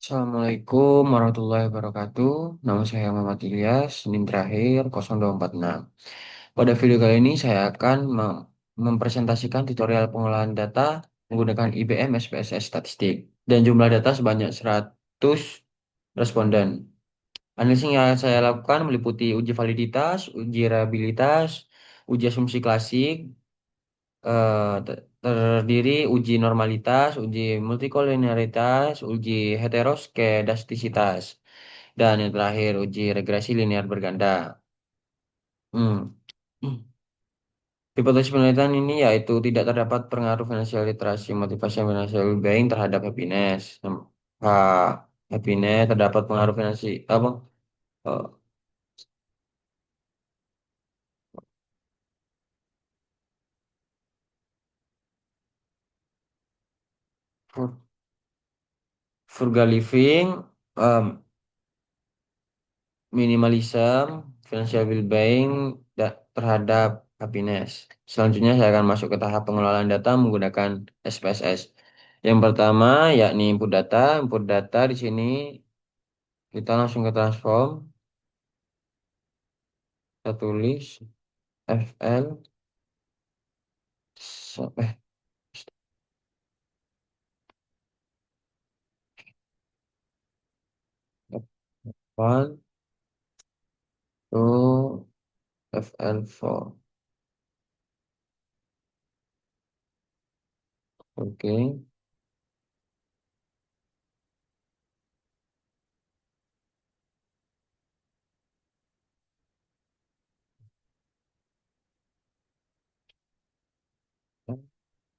Assalamualaikum warahmatullahi wabarakatuh. Nama saya Muhammad Ilyas, NIM terakhir 0246. Pada video kali ini saya akan mempresentasikan tutorial pengolahan data menggunakan IBM SPSS Statistik dan jumlah data sebanyak 100 responden. Analisis yang saya lakukan meliputi uji validitas, uji reliabilitas, uji asumsi klasik, terdiri uji normalitas, uji multikolinearitas, uji heteroskedastisitas, dan yang terakhir uji regresi linear berganda. Hmm. Hipotesis penelitian ini yaitu tidak terdapat pengaruh finansial literasi motivasi dan financial well-being terhadap happiness. Happiness terdapat pengaruh finansial apa? eh, fur- Frugal living, minimalism, financial well-being terhadap happiness. Selanjutnya saya akan masuk ke tahap pengelolaan data menggunakan SPSS. Yang pertama yakni input data. Input data di sini kita langsung ke transform. Kita tulis FL so- eh F1 to FL4. Oke.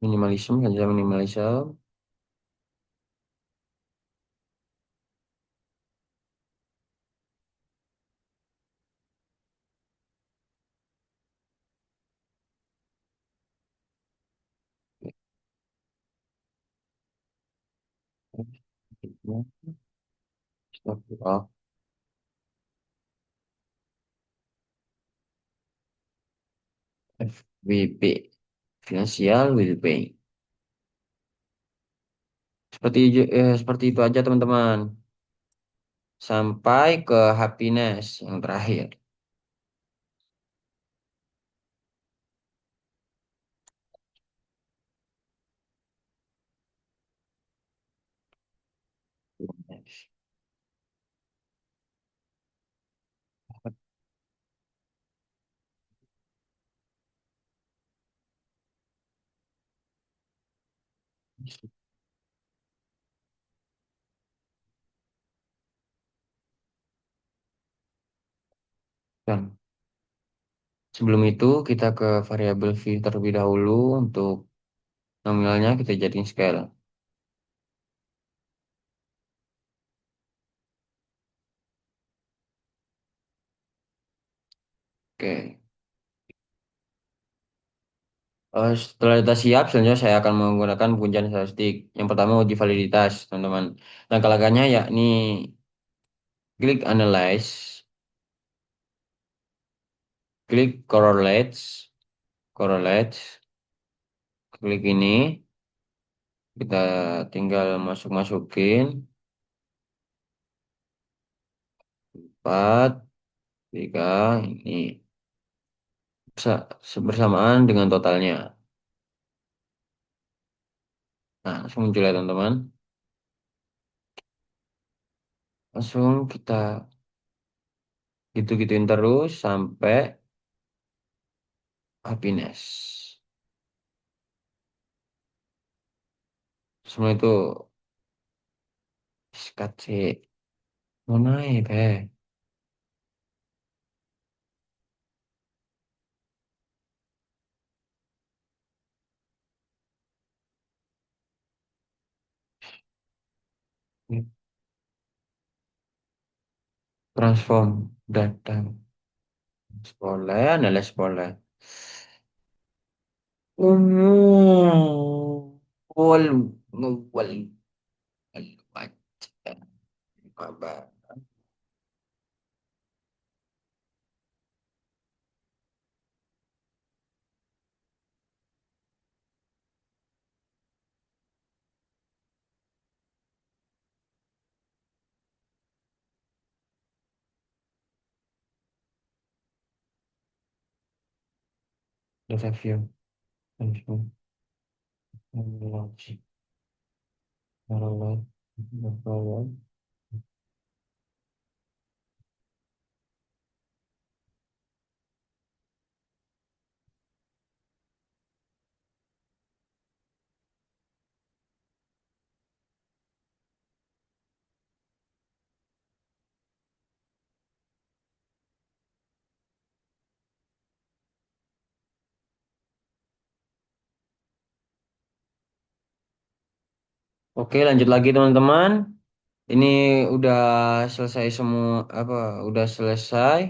Minimalism saja minimalism. Stop. Oh, FWP. Financial well-being. Seperti itu aja teman-teman. Sampai ke happiness yang terakhir. Dan sebelum itu kita ke variabel v terlebih dahulu untuk nominalnya kita jadiin scale. Oke. Setelah data siap, selanjutnya saya akan menggunakan pengujian statistik. Yang pertama uji validitas, teman-teman. Langkah-langkahnya yakni klik analyze, klik correlates, klik ini, kita tinggal masukin 4, 3, ini. Bersamaan dengan totalnya. Nah, langsung muncul ya teman-teman. Langsung kita gitu-gituin terus sampai happiness. Semua itu sikat sih. Mana ya, be? Transform data. Boleh, analis boleh. Wal, wal, baca. Apa? review, review, logic, parallel, parallel. Oke, lanjut lagi teman-teman. Ini udah selesai semua apa? Udah selesai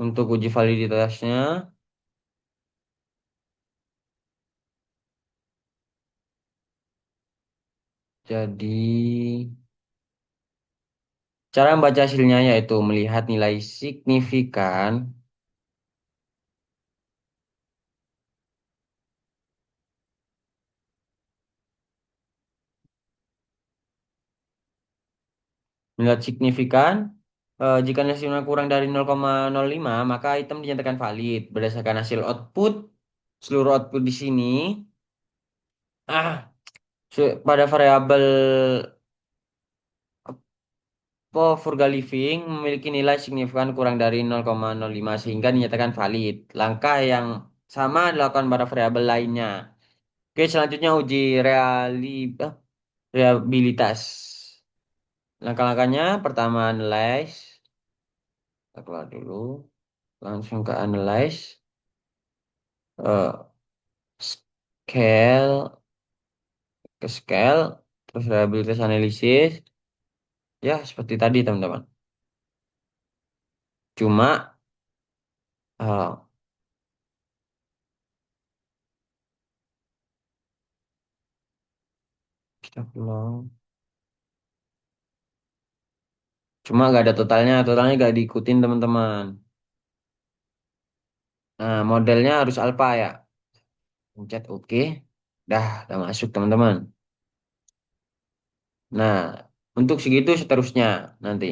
untuk uji validitasnya. Jadi cara membaca hasilnya yaitu melihat nilai signifikan, melihat signifikan. Jika hasilnya kurang dari 0,05, maka item dinyatakan valid berdasarkan hasil output. Seluruh output di sini pada variabel Frugal Living memiliki nilai signifikan kurang dari 0,05 sehingga dinyatakan valid. Langkah yang sama dilakukan pada variabel lainnya. Oke, selanjutnya uji reliabilitas. Langkah-langkahnya pertama analyze. Kita keluar dulu. Langsung ke analyze. Eh, scale. Ke scale. Terus reliabilitas analisis. Ya, seperti tadi teman-teman. Cuma eh, kita pulang. Cuma nggak ada totalnya. Totalnya nggak diikutin teman-teman. Nah, modelnya harus alpha ya. Pencet OK. Dah masuk teman-teman. Nah, untuk segitu seterusnya nanti.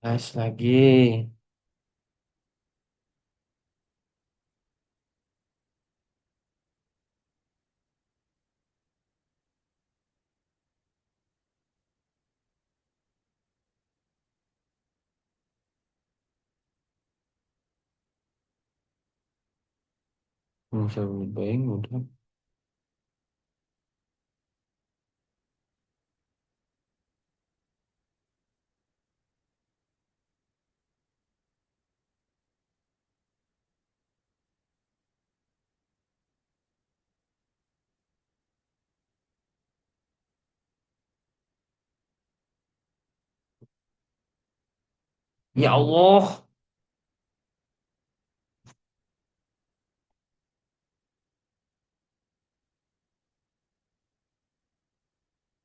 Nice lagi. Bisa lebih baik udah. Ya Allah.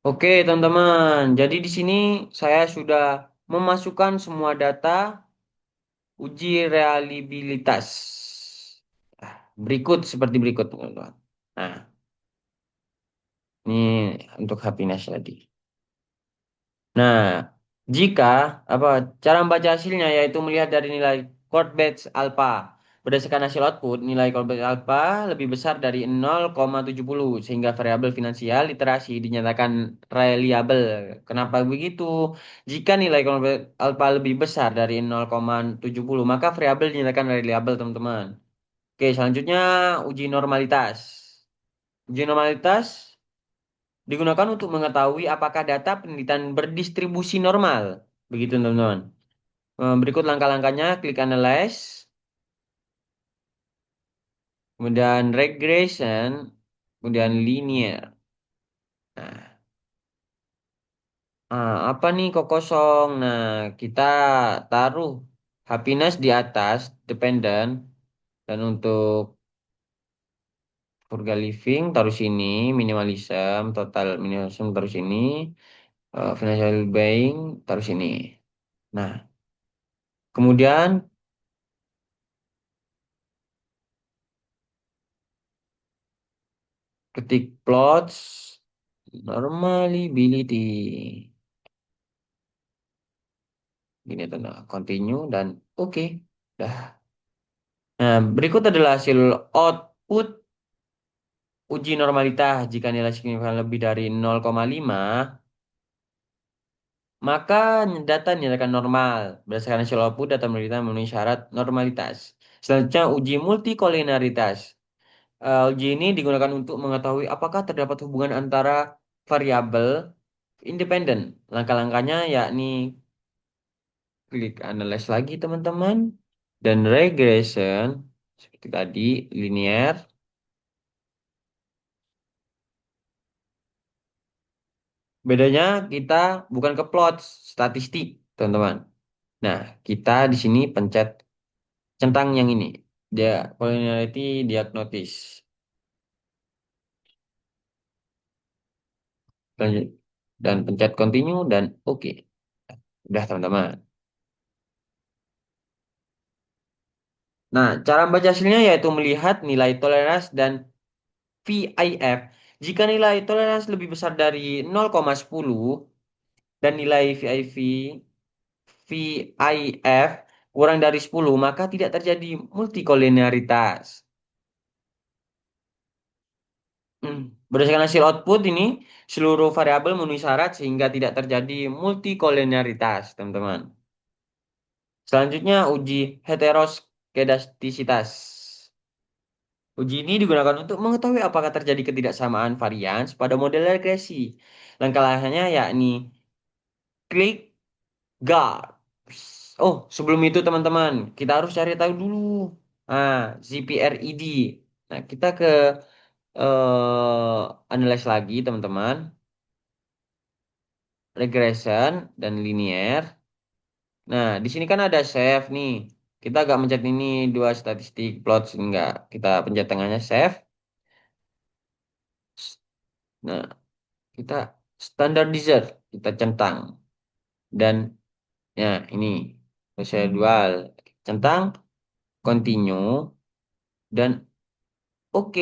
Oke, teman-teman. Jadi di sini saya sudah memasukkan semua data uji reliabilitas. Berikut seperti berikut, teman-teman. Nah, ini untuk happiness tadi. Nah, jika apa cara membaca hasilnya yaitu melihat dari nilai chord batch alpha. Berdasarkan hasil output, nilai chord batch alpha lebih besar dari 0,70 sehingga variabel finansial literasi dinyatakan reliable. Kenapa begitu? Jika nilai chord batch alpha lebih besar dari 0,70, maka variabel dinyatakan reliable, teman-teman. Oke, selanjutnya uji normalitas. Uji normalitas digunakan untuk mengetahui apakah data penelitian berdistribusi normal. Begitu, teman-teman. Berikut langkah-langkahnya, klik analyze, kemudian regression, kemudian linear. Nah, apa nih kok kosong? Nah, kita taruh happiness di atas, dependent, dan untuk Frugal living taruh sini, minimalism, total minimalism taruh sini, financial buying taruh sini. Nah, kemudian ketik plots normality. Gini tuh, nah, continue dan oke. Dah. Nah, berikut adalah hasil output uji normalitas. Jika nilai signifikan lebih dari 0,5, maka data dinyatakan normal. Berdasarkan hasil output, data normalitas memenuhi syarat normalitas. Selanjutnya, uji multikoliniaritas. Uji ini digunakan untuk mengetahui apakah terdapat hubungan antara variabel independen. Langkah-langkahnya yakni klik analyze lagi teman-teman. Dan regression, seperti tadi, linear. Bedanya kita bukan ke plot statistik, teman-teman. Nah, kita di sini pencet centang yang ini. Dia collinearity diagnosis. Lanjut. Dan pencet continue dan oke. Udah, teman-teman. Nah, cara membaca hasilnya yaitu melihat nilai toleransi dan VIF. Jika nilai toleransi lebih besar dari 0,10 dan nilai VIF kurang dari 10, maka tidak terjadi multikoliniaritas. Berdasarkan hasil output ini, seluruh variabel memenuhi syarat sehingga tidak terjadi multikoliniaritas, teman-teman. Selanjutnya, uji heteroskedastisitas. Uji ini digunakan untuk mengetahui apakah terjadi ketidaksamaan varians pada model regresi. Langkah-langkahnya yakni klik GARPS. Oh, sebelum itu teman-teman, kita harus cari tahu dulu. Nah, ZPRED. Nah, kita ke analyze lagi, teman-teman. Regression dan linear. Nah, di sini kan ada save nih. Kita agak mencet ini dua statistik plot enggak. Kita pencet tengahnya save. Nah, kita standardizer, kita centang dan ya ini residual centang continue dan oke.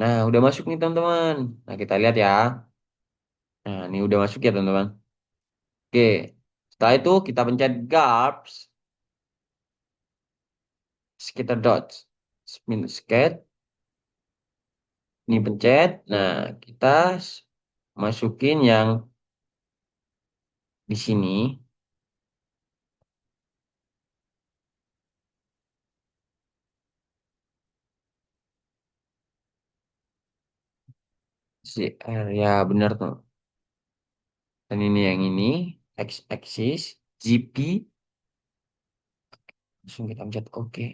Nah, udah masuk nih teman-teman. Nah, kita lihat ya. Nah, ini udah masuk ya teman-teman. Oke. Setelah itu kita pencet garbs scatter dots. Spin scat. Ini pencet. Nah, kita masukin yang di sini. Si, ya benar tuh. Dan ini yang ini. X-axis. GP. Langsung kita pencet oke.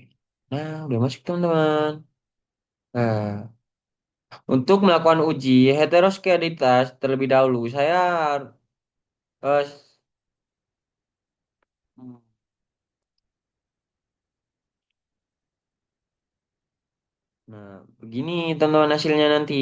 Nah, udah masuk teman-teman. Nah, untuk melakukan uji heteroskedastis terlebih dahulu, saya eh, nah, begini teman-teman hasilnya nanti.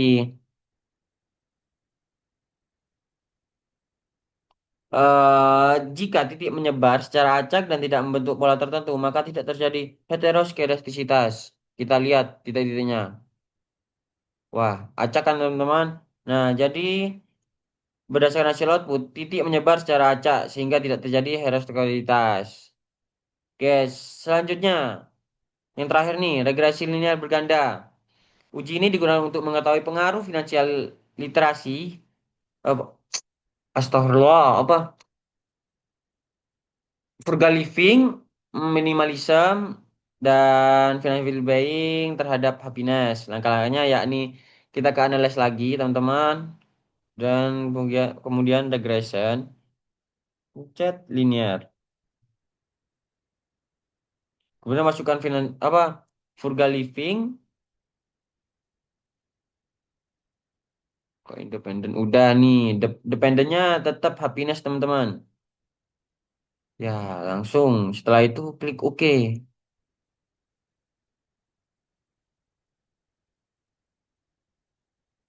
Jika titik menyebar secara acak dan tidak membentuk pola tertentu, maka tidak terjadi heteroskedastisitas. Kita lihat titik-titiknya. Wah, acak kan teman-teman. Nah, jadi berdasarkan hasil output, titik menyebar secara acak sehingga tidak terjadi heteroskedasitas. Oke, selanjutnya. Yang terakhir nih, regresi linear berganda. Uji ini digunakan untuk mengetahui pengaruh finansial literasi, eh, astagfirullah, apa, frugal living, minimalism, dan financial buying terhadap happiness. Langkah-langkahnya yakni kita ke analyze lagi, teman-teman, dan kemudian regression, chat linear. Kemudian masukkan apa, frugal living, kok independen. Udah nih, dependennya tetap happiness, teman-teman. Ya, langsung setelah itu klik OK.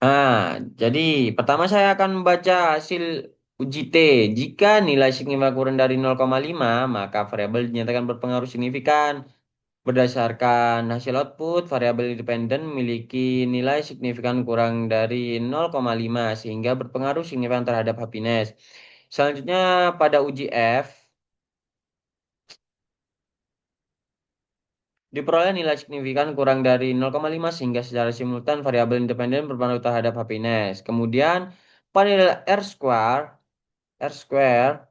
Nah, jadi pertama saya akan membaca hasil uji T. Jika nilai signifikan kurang dari 0,5, maka variabel dinyatakan berpengaruh signifikan. Berdasarkan hasil output, variabel independen memiliki nilai signifikan kurang dari 0,5 sehingga berpengaruh signifikan terhadap happiness. Selanjutnya pada uji F, diperoleh nilai signifikan kurang dari 0,5 sehingga secara simultan variabel independen berpengaruh terhadap happiness. Kemudian pada nilai R square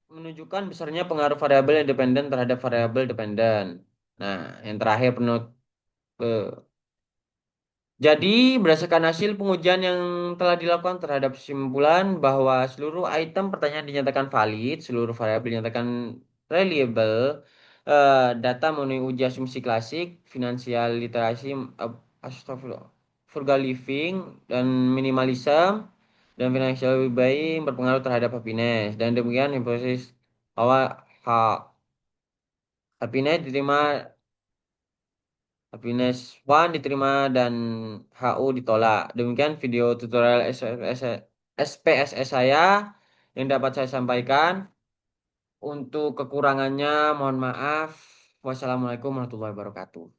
menunjukkan besarnya pengaruh variabel independen terhadap variabel dependen. Nah, yang terakhir jadi, berdasarkan hasil pengujian yang telah dilakukan terhadap kesimpulan bahwa seluruh item pertanyaan dinyatakan valid, seluruh variabel dinyatakan reliable, data memenuhi uji asumsi klasik, finansial literasi, astagfirullah, frugal living, dan minimalism, dan financial well-being berpengaruh terhadap happiness. Dan demikian hipotesis bahwa happiness diterima Happiness One diterima dan HU ditolak. Demikian video tutorial SPSS saya yang dapat saya sampaikan. Untuk kekurangannya mohon maaf. Wassalamualaikum warahmatullahi wabarakatuh.